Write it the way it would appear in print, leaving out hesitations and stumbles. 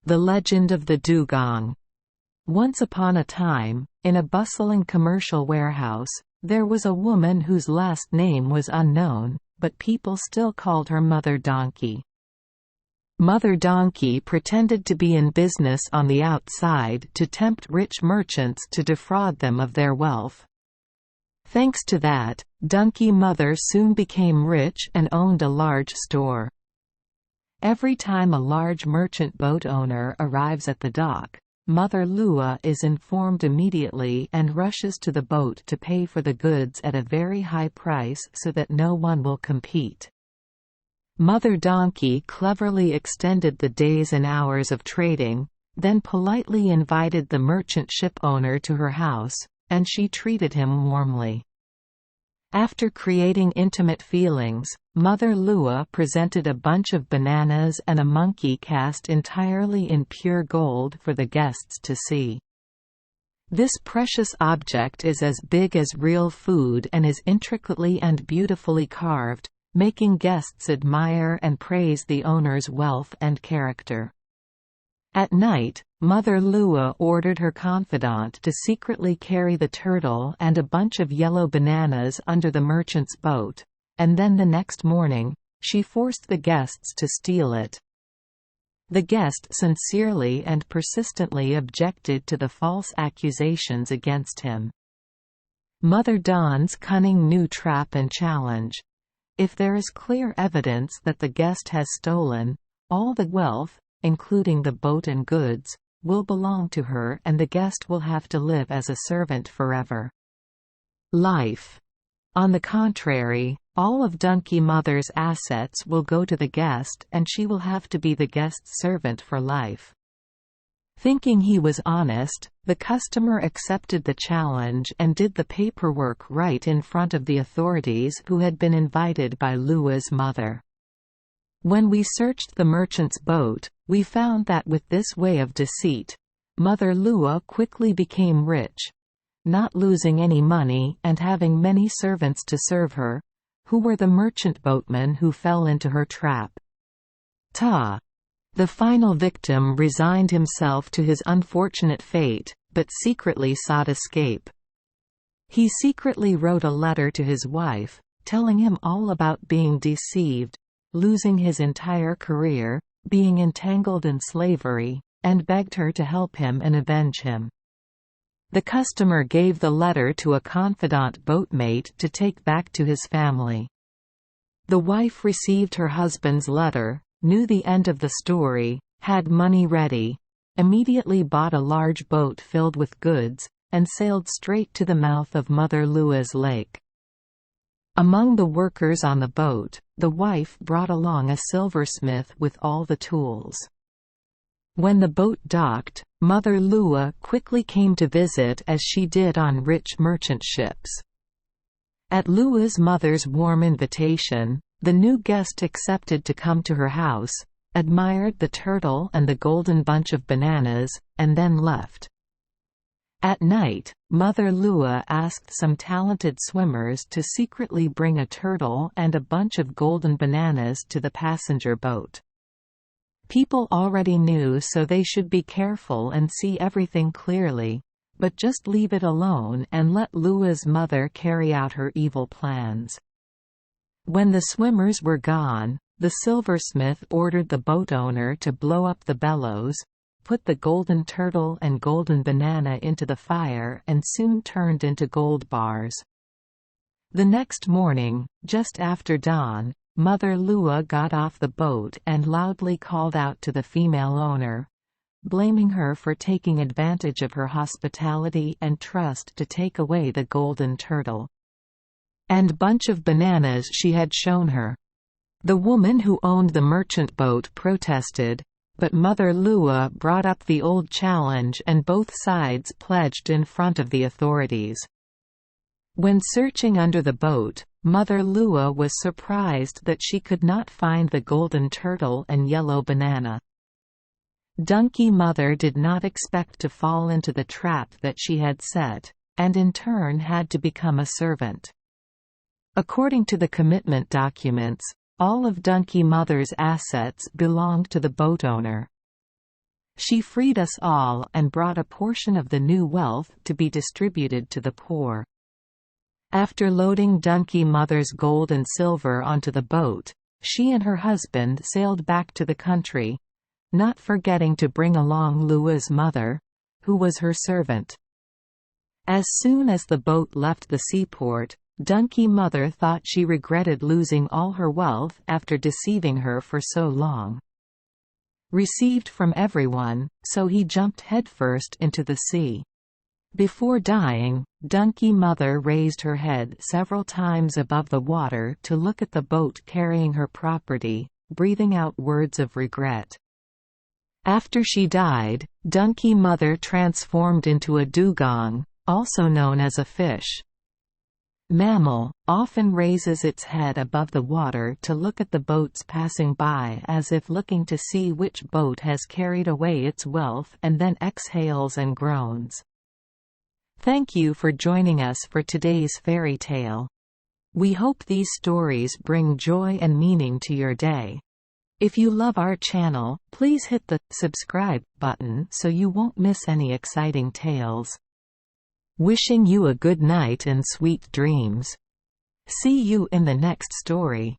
The Legend of the Dugong. Once upon a time, in a bustling commercial warehouse, there was a woman whose last name was unknown, but people still called her Mother Donkey. Mother Donkey pretended to be in business on the outside to tempt rich merchants to defraud them of their wealth. Thanks to that, Donkey Mother soon became rich and owned a large store. Every time a large merchant boat owner arrives at the dock, Mother Lua is informed immediately and rushes to the boat to pay for the goods at a very high price so that no one will compete. Mother Donkey cleverly extended the days and hours of trading, then politely invited the merchant ship owner to her house, and she treated him warmly. After creating intimate feelings, Mother Lua presented a bunch of bananas and a monkey cast entirely in pure gold for the guests to see. This precious object is as big as real food and is intricately and beautifully carved, making guests admire and praise the owner's wealth and character. At night, Mother Lua ordered her confidant to secretly carry the turtle and a bunch of yellow bananas under the merchant's boat, and then the next morning, she forced the guests to steal it. The guest sincerely and persistently objected to the false accusations against him. Mother Dawn's cunning new trap and challenge. If there is clear evidence that the guest has stolen, all the wealth, including the boat and goods, will belong to her and the guest will have to live as a servant forever. Life. On the contrary, all of Donkey Mother's assets will go to the guest and she will have to be the guest's servant for life. Thinking he was honest, the customer accepted the challenge and did the paperwork right in front of the authorities who had been invited by Lua's mother. When we searched the merchant's boat, we found that with this way of deceit, Mother Lua quickly became rich, not losing any money and having many servants to serve her, who were the merchant boatmen who fell into her trap. The final victim resigned himself to his unfortunate fate, but secretly sought escape. He secretly wrote a letter to his wife, telling him all about being deceived, losing his entire career, being entangled in slavery, and begged her to help him and avenge him. The customer gave the letter to a confidant boatmate to take back to his family. The wife received her husband's letter, knew the end of the story, had money ready, immediately bought a large boat filled with goods, and sailed straight to the mouth of Mother Lua's lake. Among the workers on the boat, the wife brought along a silversmith with all the tools. When the boat docked, Mother Lua quickly came to visit as she did on rich merchant ships. At Lua's mother's warm invitation, the new guest accepted to come to her house, admired the turtle and the golden bunch of bananas, and then left. At night, Mother Lua asked some talented swimmers to secretly bring a turtle and a bunch of golden bananas to the passenger boat. People already knew, so they should be careful and see everything clearly, but just leave it alone and let Lua's mother carry out her evil plans. When the swimmers were gone, the silversmith ordered the boat owner to blow up the bellows, put the golden turtle and golden banana into the fire and soon turned into gold bars. The next morning, just after dawn, Mother Lua got off the boat and loudly called out to the female owner, blaming her for taking advantage of her hospitality and trust to take away the golden turtle and bunch of bananas she had shown her. The woman who owned the merchant boat protested, but Mother Lua brought up the old challenge and both sides pledged in front of the authorities. When searching under the boat, Mother Lua was surprised that she could not find the golden turtle and yellow banana. Donkey Mother did not expect to fall into the trap that she had set, and in turn had to become a servant. According to the commitment documents, all of Donkey Mother's assets belonged to the boat owner. She freed us all and brought a portion of the new wealth to be distributed to the poor. After loading Donkey Mother's gold and silver onto the boat, she and her husband sailed back to the country, not forgetting to bring along Lua's mother, who was her servant. As soon as the boat left the seaport, Donkey Mother thought she regretted losing all her wealth after deceiving her for so long. Received from everyone, so he jumped headfirst into the sea. Before dying, Donkey Mother raised her head several times above the water to look at the boat carrying her property, breathing out words of regret. After she died, Donkey Mother transformed into a dugong, also known as a fish. Mammal, often raises its head above the water to look at the boats passing by as if looking to see which boat has carried away its wealth, and then exhales and groans. Thank you for joining us for today's fairy tale. We hope these stories bring joy and meaning to your day. If you love our channel, please hit the subscribe button so you won't miss any exciting tales. Wishing you a good night and sweet dreams. See you in the next story.